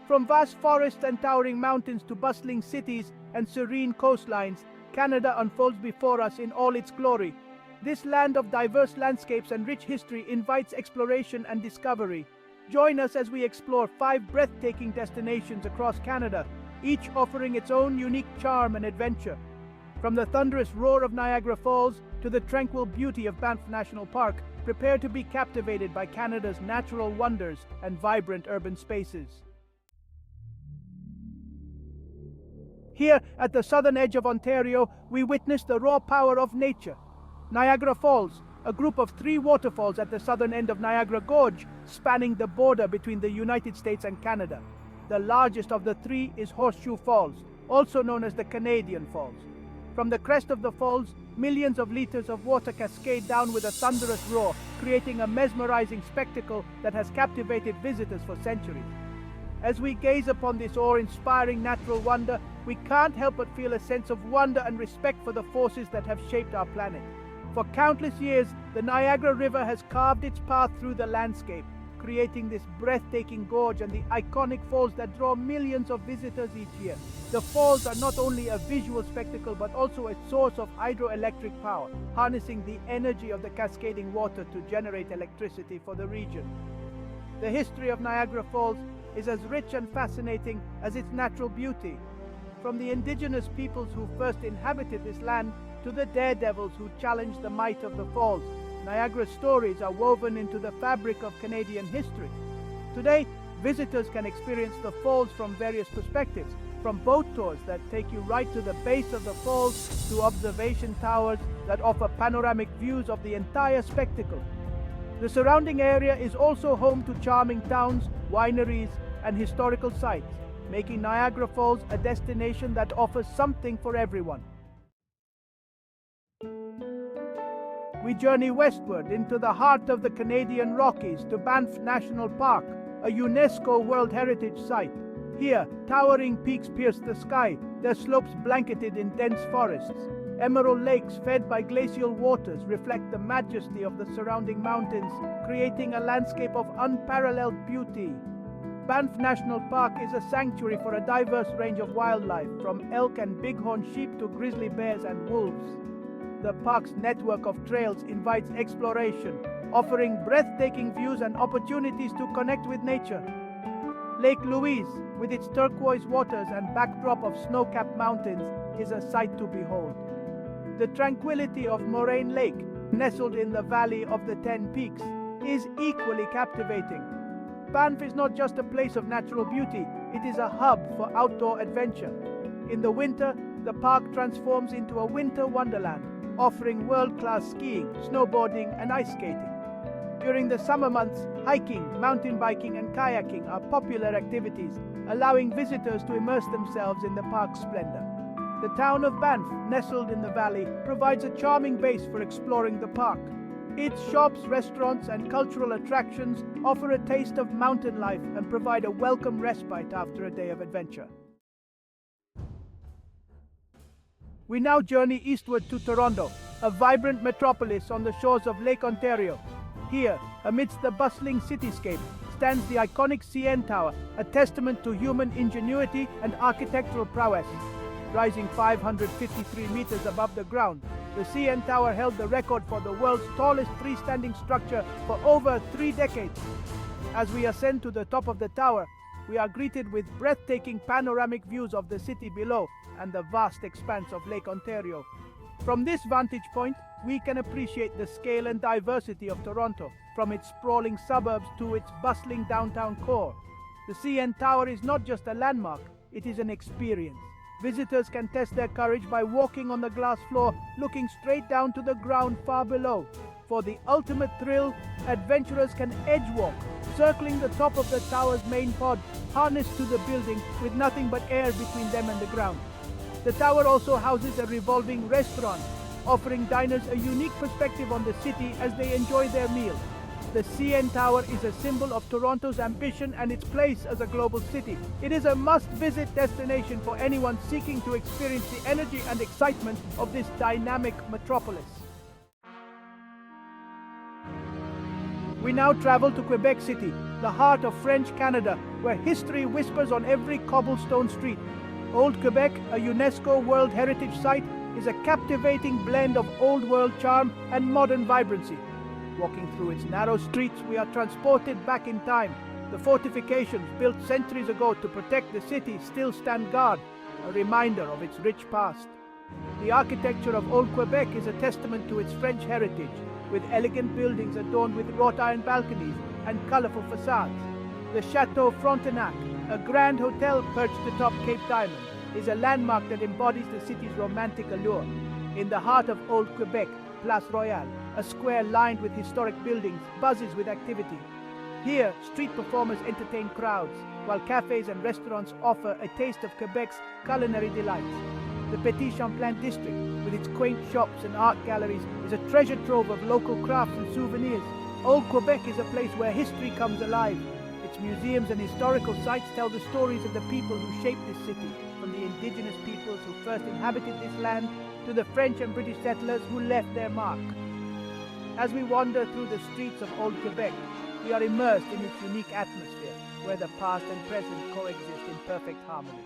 From vast forests and towering mountains to bustling cities and serene coastlines, Canada unfolds before us in all its glory. This land of diverse landscapes and rich history invites exploration and discovery. Join us as we explore 5 breathtaking destinations across Canada, each offering its own unique charm and adventure. From the thunderous roar of Niagara Falls to the tranquil beauty of Banff National Park, prepare to be captivated by Canada's natural wonders and vibrant urban spaces. Here, at the southern edge of Ontario, we witness the raw power of nature. Niagara Falls, a group of 3 waterfalls at the southern end of Niagara Gorge, spanning the border between the United States and Canada. The largest of the 3 is Horseshoe Falls, also known as the Canadian Falls. From the crest of the falls, millions of liters of water cascade down with a thunderous roar, creating a mesmerizing spectacle that has captivated visitors for centuries. As we gaze upon this awe-inspiring natural wonder, we can't help but feel a sense of wonder and respect for the forces that have shaped our planet. For countless years, the Niagara River has carved its path through the landscape, creating this breathtaking gorge and the iconic falls that draw millions of visitors each year. The falls are not only a visual spectacle but also a source of hydroelectric power, harnessing the energy of the cascading water to generate electricity for the region. The history of Niagara Falls is as rich and fascinating as its natural beauty. From the indigenous peoples who first inhabited this land to the daredevils who challenged the might of the falls, Niagara's stories are woven into the fabric of Canadian history. Today, visitors can experience the falls from various perspectives, from boat tours that take you right to the base of the falls to observation towers that offer panoramic views of the entire spectacle. The surrounding area is also home to charming towns, wineries, and historical sites, making Niagara Falls a destination that offers something for everyone. We journey westward into the heart of the Canadian Rockies to Banff National Park, a UNESCO World Heritage Site. Here, towering peaks pierce the sky, their slopes blanketed in dense forests. Emerald lakes fed by glacial waters reflect the majesty of the surrounding mountains, creating a landscape of unparalleled beauty. Banff National Park is a sanctuary for a diverse range of wildlife, from elk and bighorn sheep to grizzly bears and wolves. The park's network of trails invites exploration, offering breathtaking views and opportunities to connect with nature. Lake Louise, with its turquoise waters and backdrop of snow-capped mountains, is a sight to behold. The tranquility of Moraine Lake, nestled in the Valley of the 10 Peaks, is equally captivating. Banff is not just a place of natural beauty, it is a hub for outdoor adventure. In the winter, the park transforms into a winter wonderland, offering world-class skiing, snowboarding, and ice skating. During the summer months, hiking, mountain biking, and kayaking are popular activities, allowing visitors to immerse themselves in the park's splendor. The town of Banff, nestled in the valley, provides a charming base for exploring the park. Its shops, restaurants, and cultural attractions offer a taste of mountain life and provide a welcome respite after a day of adventure. We now journey eastward to Toronto, a vibrant metropolis on the shores of Lake Ontario. Here, amidst the bustling cityscape, stands the iconic CN Tower, a testament to human ingenuity and architectural prowess. Rising 553 meters above the ground, the CN Tower held the record for the world's tallest freestanding structure for over 3 decades. As we ascend to the top of the tower, we are greeted with breathtaking panoramic views of the city below and the vast expanse of Lake Ontario. From this vantage point, we can appreciate the scale and diversity of Toronto, from its sprawling suburbs to its bustling downtown core. The CN Tower is not just a landmark, it is an experience. Visitors can test their courage by walking on the glass floor, looking straight down to the ground far below. For the ultimate thrill, adventurers can edge-walk, circling the top of the tower's main pod, harnessed to the building with nothing but air between them and the ground. The tower also houses a revolving restaurant, offering diners a unique perspective on the city as they enjoy their meal. The CN Tower is a symbol of Toronto's ambition and its place as a global city. It is a must-visit destination for anyone seeking to experience the energy and excitement of this dynamic metropolis. We now travel to Quebec City, the heart of French Canada, where history whispers on every cobblestone street. Old Quebec, a UNESCO World Heritage Site, is a captivating blend of old world charm and modern vibrancy. Walking through its narrow streets, we are transported back in time. The fortifications built centuries ago to protect the city still stand guard, a reminder of its rich past. The architecture of Old Quebec is a testament to its French heritage, with elegant buildings adorned with wrought iron balconies and colorful facades. The Chateau Frontenac, a grand hotel perched atop Cape Diamond, is a landmark that embodies the city's romantic allure. In the heart of Old Quebec, Place Royale, a square lined with historic buildings, buzzes with activity. Here, street performers entertain crowds, while cafes and restaurants offer a taste of Quebec's culinary delights. The Petit Champlain district, with its quaint shops and art galleries, is a treasure trove of local crafts and souvenirs. Old Quebec is a place where history comes alive. Its museums and historical sites tell the stories of the people who shaped this city, from the indigenous peoples who first inhabited this land to the French and British settlers who left their mark. As we wander through the streets of Old Quebec, we are immersed in its unique atmosphere, where the past and present coexist in perfect harmony.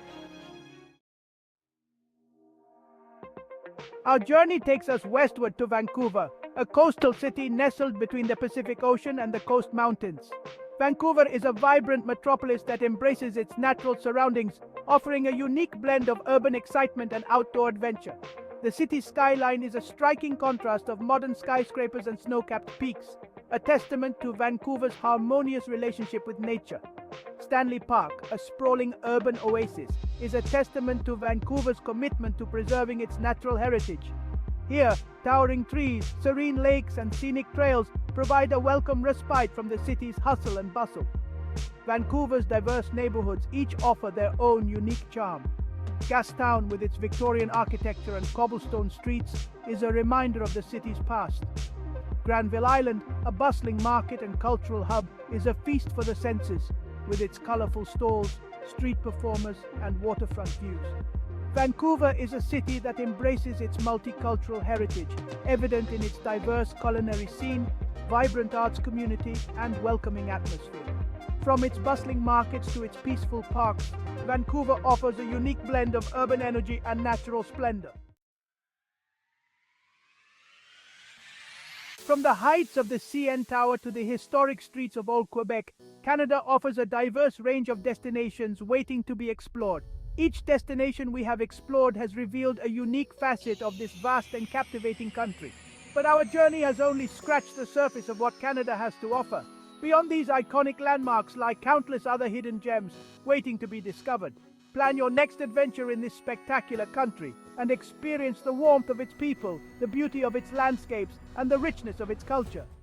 Our journey takes us westward to Vancouver, a coastal city nestled between the Pacific Ocean and the Coast Mountains. Vancouver is a vibrant metropolis that embraces its natural surroundings, offering a unique blend of urban excitement and outdoor adventure. The city's skyline is a striking contrast of modern skyscrapers and snow-capped peaks, a testament to Vancouver's harmonious relationship with nature. Stanley Park, a sprawling urban oasis, is a testament to Vancouver's commitment to preserving its natural heritage. Here, towering trees, serene lakes, and scenic trails provide a welcome respite from the city's hustle and bustle. Vancouver's diverse neighborhoods each offer their own unique charm. Gastown, with its Victorian architecture and cobblestone streets, is a reminder of the city's past. Granville Island, a bustling market and cultural hub, is a feast for the senses, with its colorful stalls, street performers, and waterfront views. Vancouver is a city that embraces its multicultural heritage, evident in its diverse culinary scene, vibrant arts community, and welcoming atmosphere. From its bustling markets to its peaceful parks, Vancouver offers a unique blend of urban energy and natural splendor. From the heights of the CN Tower to the historic streets of Old Quebec, Canada offers a diverse range of destinations waiting to be explored. Each destination we have explored has revealed a unique facet of this vast and captivating country. But our journey has only scratched the surface of what Canada has to offer. Beyond these iconic landmarks lie countless other hidden gems waiting to be discovered. Plan your next adventure in this spectacular country and experience the warmth of its people, the beauty of its landscapes, and the richness of its culture.